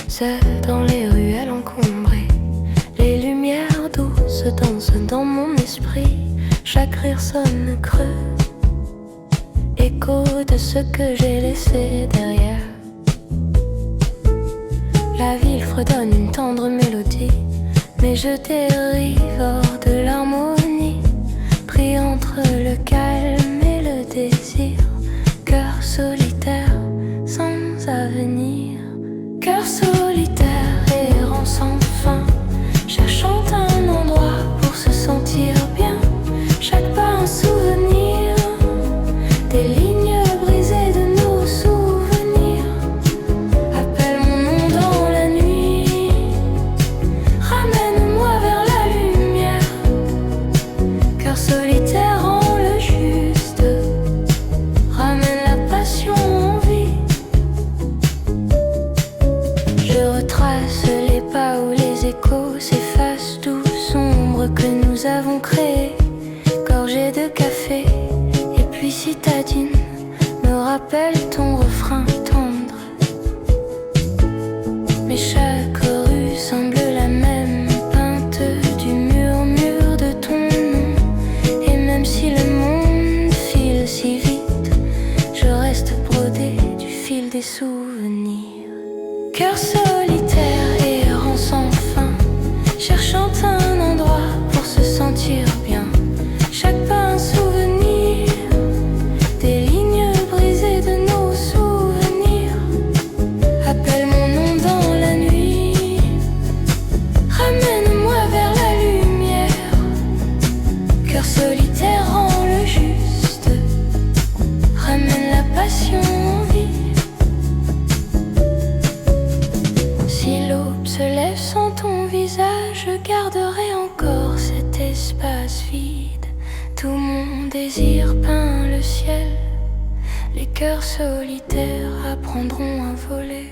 Seul dans les ruelles encombrées, les lumières douces dansent dans mon esprit. Chaque rire sonne creux, écho de ce que j'ai laissé derrière. La ville fredonne une tendre mélodie, mais je dérive hors de l'harmonie, pris entre le calme et le désir. Cœur solitaire sans avenir, cœur solitaire errant sans fin, cherchant un endroit pour se sentir bien. Chaque pas un souvenir, des lignes brisées de nos souvenirs. Appelle mon nom dans la nuit, ramène-moi vers la lumière. Cœur solitaire rend le juste, ramène la passion en vie. Je retrace les pas où les échos s'effacent, tout sombre que nous avons créé. Gorgée de café et puis citadine me rappelle ton refrain tendre. Mais chaque rue semble la même, peinte du murmure de ton nom. Et même si le monde file si vite, je reste brodée du fil des souvenirs. Cœur solitaire errant sans fin, cherchant un endroit pour se sentir bien. Chaque pas un souvenir, des lignes brisées de nos souvenirs. Appelle mon nom dans la nuit, ramène-moi vers la lumière. Cœur solitaire rend le juste, ramène la passion en vie. Si l'aube se lève sans ton visage, je garderai encore cet espace vide. Tout mon désir peint le ciel, les cœurs solitaires apprendront à voler.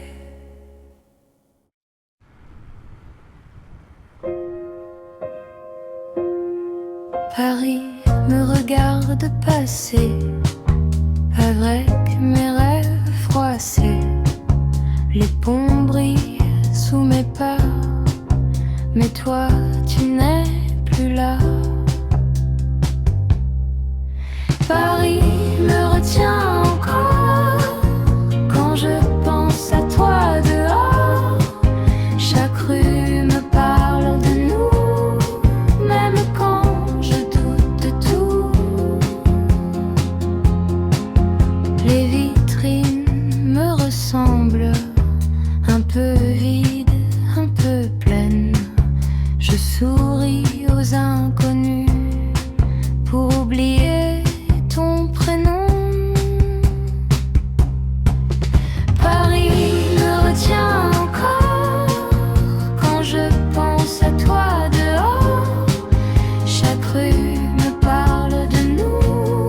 Paris me regarde passer, avec mes rêves froissés. Les ponts brillent sous mes pas, mais toi tu n'es plus là. Paris me retient encore quand je pense à toi dehors. Chaque rue me parle de nous, même quand je doute de tout. Les vitrines me ressemblent, un peu vides, un peu pleines. Je souris aux inconnus pour oublier ton prénom. Paris me retient encore quand je pense à toi dehors. Chaque rue me parle de nous,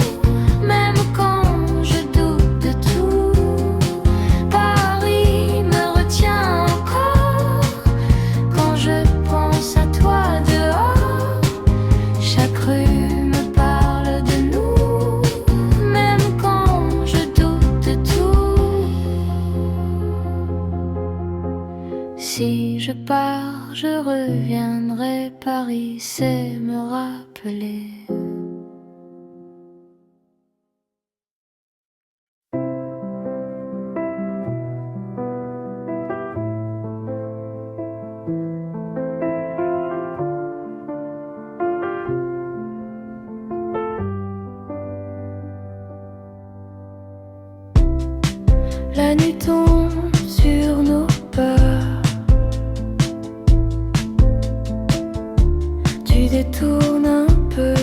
même quand je doute de tout. Paris me retient encore quand je pense à toi dehors. Chaque rue si je pars, je reviendrai. Paris sait me rappeler. La nuit tombe sur nos peurs, tu détournes un peu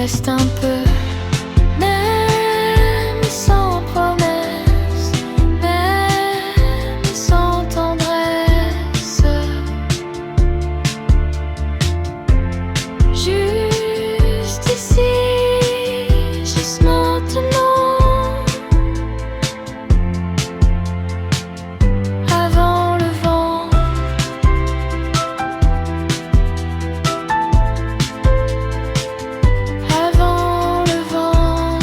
Reste un peu, même sans promesse, même sans tendresse. Juste ici, juste maintenant, avant le vent. Avant le vent.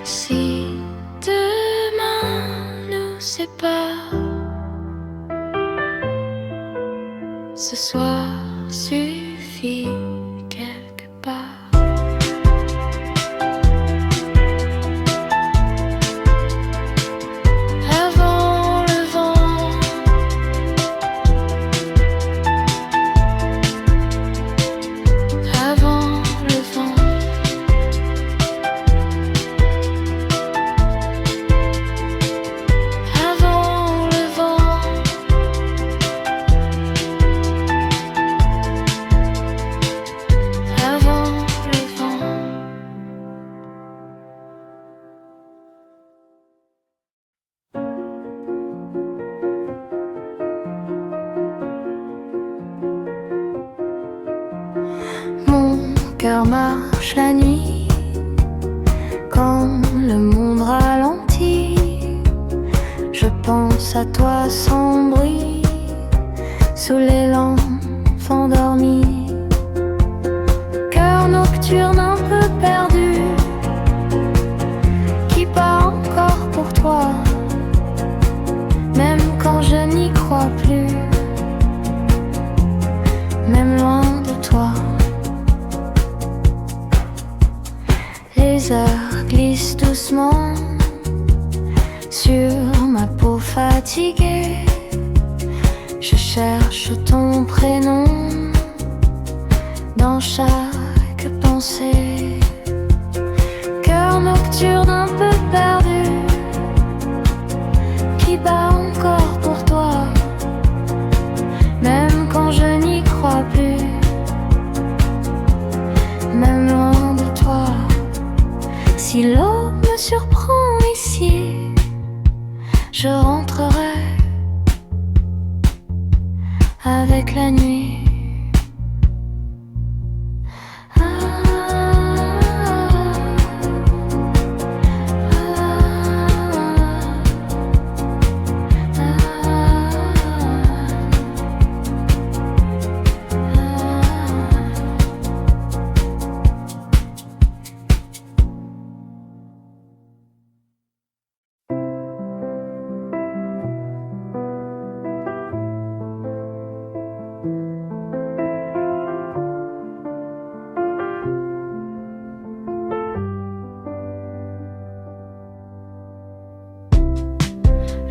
Si demain nous sépare, ce soir suffit quelque part. Avant le vent. Avant le vent. Avant le vent. Avant le vent. Mon cœur marche la nuit quand le monde ralentit. Je pense à toi sans bruit, sous les lampes endormies. Cœur nocturne un peu perdu, qui bat encore pour toi, même quand je n'y crois plus, même loin de toi. Les heures glissent doucement sur ma peau fatiguée. Je cherche ton prénom dans chaque pensée. Cœur nocturne un peu perdu, qui bat encore pour toi, même quand je n'y crois plus, même loin de toi. Si l'eau me surprend ici, je rentrerai avec la nuit.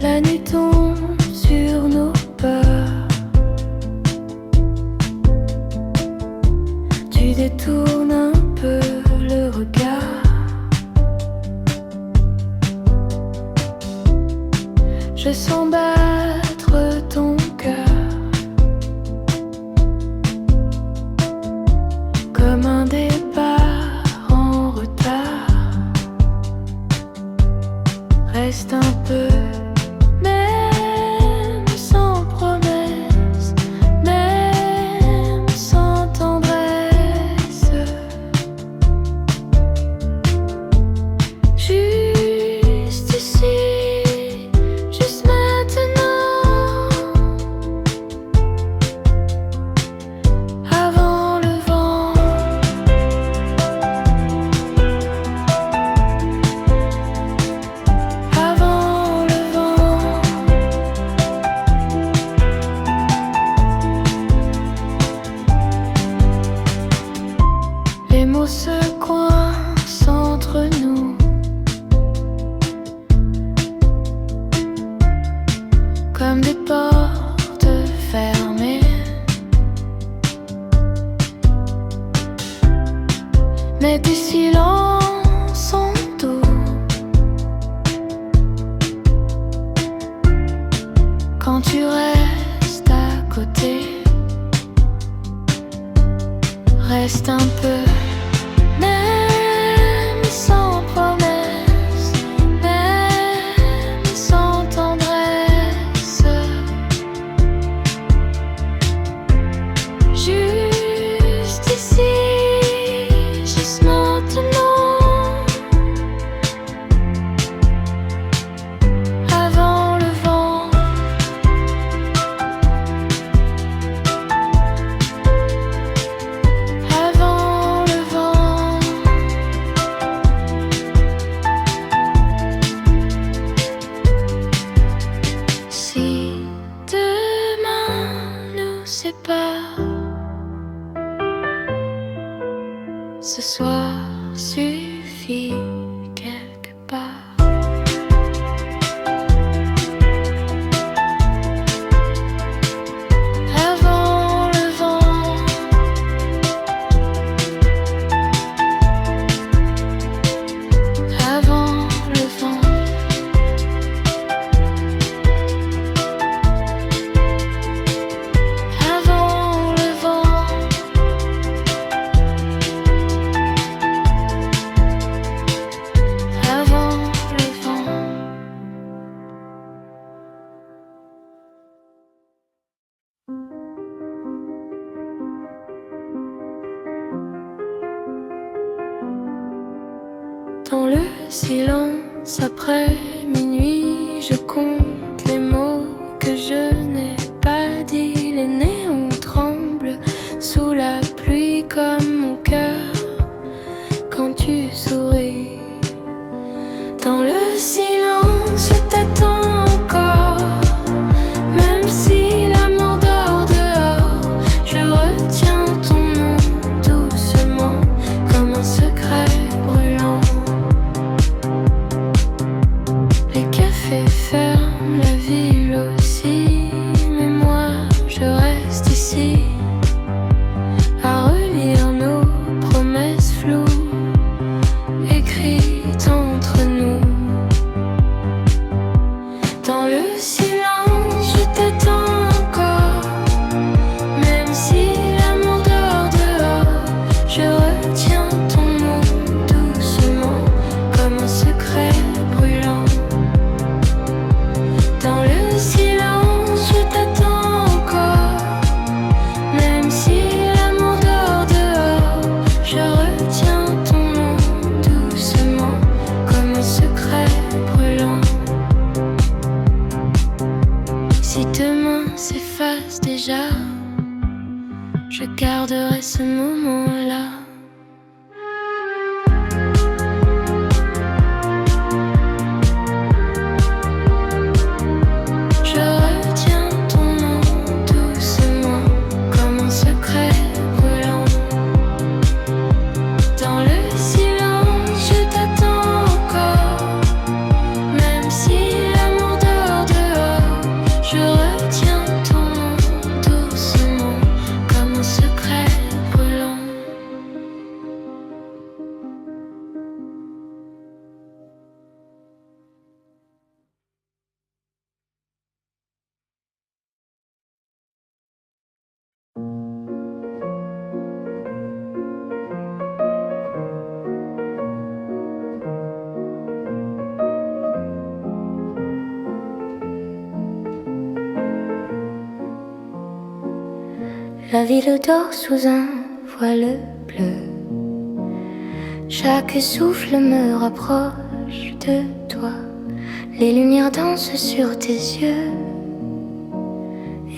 La nuit tombe sur nos peurs. Tu détournes un peu le regard. Je sens battre ton cœur comme un départ en retard. Reste un peu, même sans promesse, même sans tendresse. Juste ici, juste maintenant, avant le vent. Avant le vent. Les mots se coincent entre nous, comme des portes fermées. Mais tes silences sont doux quand tu restes à reste un peu, même sans promesse, même sans tendresse. Juste ici, juste maintenant, avant le vent. Avant le vent. Si demain nous sépare, ce soir suffit quelque part. Avant le vent. Avant le vent. Avant le vent. Avant le vent. Dans le silence après minuit, je compte les mots que je n'ai pas dit. Les néons tremblent sous la pluie comme mon cœur quand tu souris. Dans le silence, je t'attends encore, même si l'amour dort dehors. Je retiens ton nom doucement, comme un secret brûlant. Les cafés ferment, la ville aussi, mais moi je reste ici, à relire nos promesses floues, écrites entre nous. Dans le silence, je t'attends encore, même si l'amour dort dehors. Je retiens ton nom doucement, comme un secret brûlant. Dans le silence, je t'attends encore, même si l'amour dort dehors. Je retiens ton nom doucement, comme un secret brûlant. Si demain s'efface déjà, je garderai ce moment-là. Je retiens ton nom doucement, comme un secret brûlant. Dans le silence, je t'attends encore, même si l'amour dort dehors. Je retiens ton nom doucement, comme un secret brûlant. La ville dort sous un voile bleu. Chaque souffle me rapproche de toi. Les lumières dansent sur tes yeux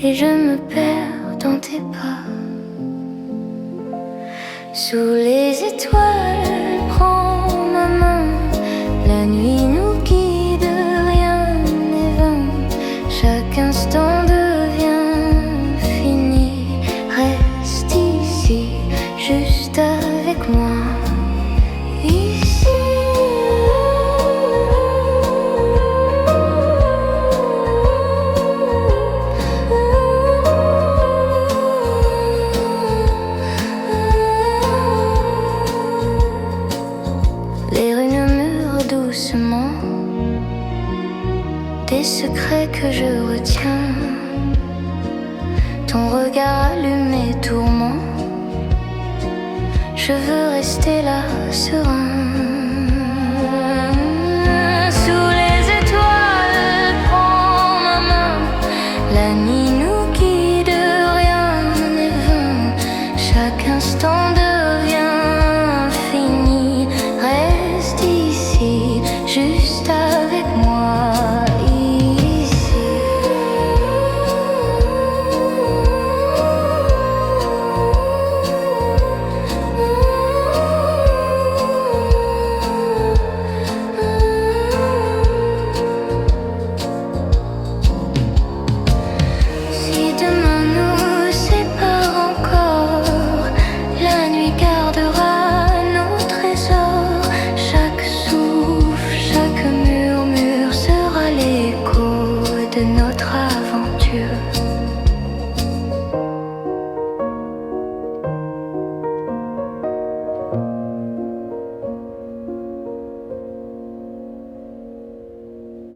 et je me perds dans tes pas. Sous les étoiles, prends ma main. La nuit nous guide, rien n'est vain. Chaque instant devient fini. Reste ici, juste avec moi. Ici. Les rues murmurent doucement des secrets que je retiens. Ton regard allume mes tourments. je veux rester là, serein. Sous les étoiles, prends ma main. La nuit nous guide, rien n'est vain. Chaque instant devient infini. Reste ici, juste avec moi.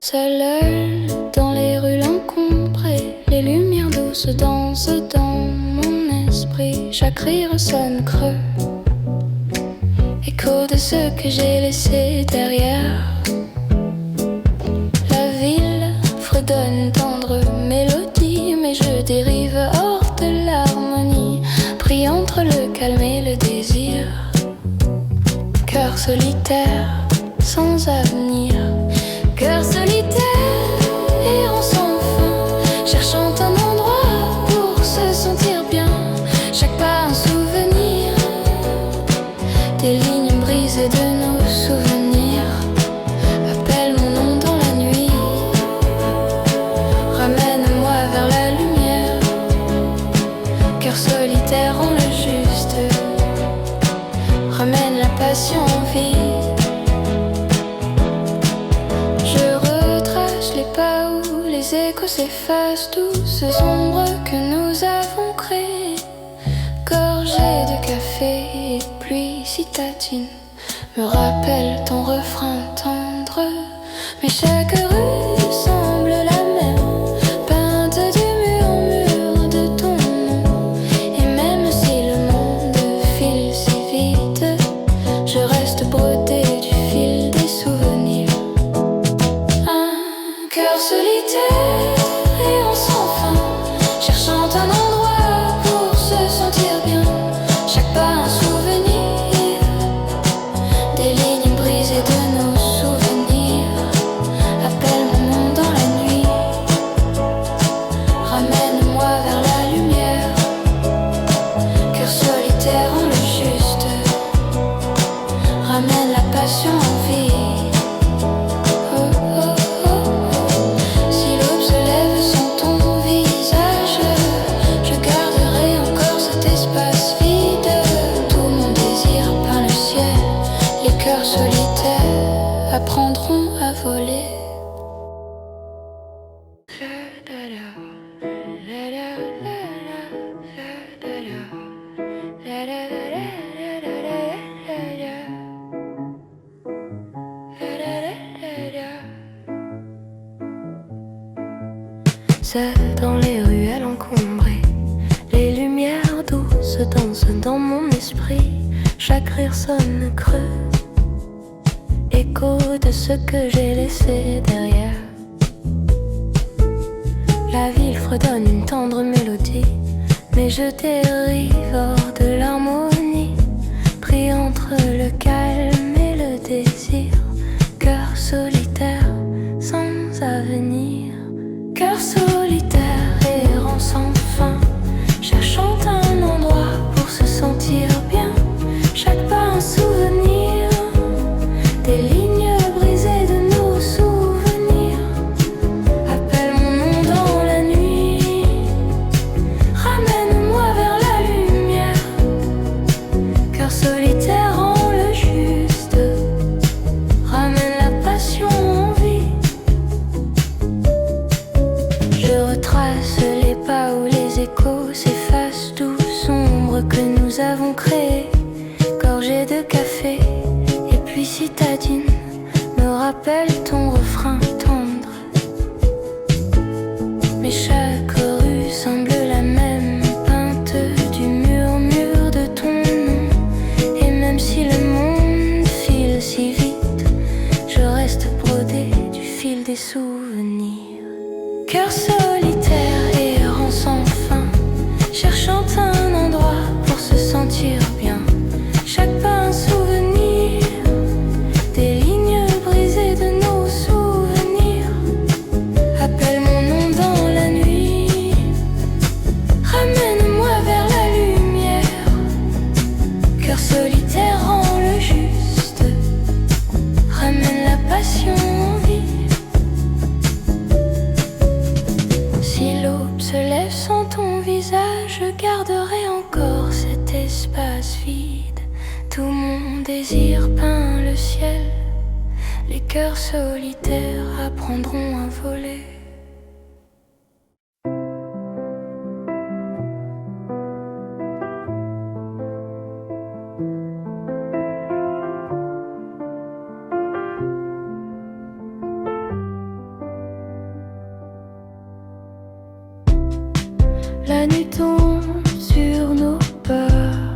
Seule dans les rues encombrées, les lumières douces dansent dans mon esprit. Chaque rire sonne creux, écho de ce que j'ai laissé derrière. La ville fredonne tendre mélodie, mais je dérive hors de l'harmonie. Pris entre le calme et le désir, cœur solitaire sans avenir. Cœur solitaire, errant sans fin, cherchant un endroit pour se sentir bien. Chaque pas un souvenir, des lignes brisées de nos souvenirs. Appelle mon nom dans la nuit, ramène-moi vers la lumière. Cœur solitaire en le juste, ramène la passion en vie. Les échos s'effacent, douces ombres que nous avons créées. Gorgée de café et de pluie citadine me rappelle ton refrain tendre. Mais chaque rue semble la même, peinte du mur en mur de ton nom. Et même si le monde file si vite, je reste brodée du fil des souvenirs. Un cœur solitaire, apprendront à voler. Seule dans les ruelles encombrées, les lumières douces dansent dans mon esprit. Chaque rire sonne creux, écho de ce que j'ai laissé derrière. La ville fredonne une tendre mélodie, mais je dérive hors de l'harmonie. Pris entre le calme et le désir, cœur solitaire sans avenir. Cœur solitaire, errant sans fin, cherchant un endroit pour se sentir bien. Chaque pas un souvenir, des lignes brisées de nos souvenirs. Appelle mon nom dans la nuit, ramène-moi vers la lumière. Cœur solitaire en le juste, ramène la passion en vie. Je retrace les pas où les échos s'effacent, douce ombre que nous avons créée. Gorgée de café et puis citadine me rappelle ton refrain tendre. Mais chaque rue semble la même, peinte du murmure de ton nom. Et des souvenirs. Cœur solitaire, errant sans fin, cherchant un endroit pour se sentir bien. Chaque pas un souvenir, des lignes brisées de nos souvenirs. Appelle mon nom dans la nuit, ramène-moi vers la lumière. Cœur solitaire, rend le juste, ramène la passion en vie. Si l'aube se lève sans ton visage, je garderai encore cet espace vide. Tout mon désir peint le ciel, les cœurs solitaires apprendront à voler. La nuit tombe sur nos peurs,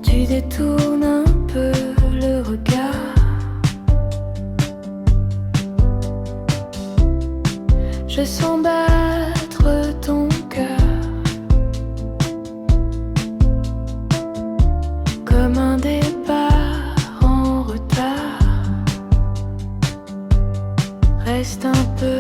tu détournes un peu le regard. Je sens battre ton cœur comme un départ en retard. Reste un peu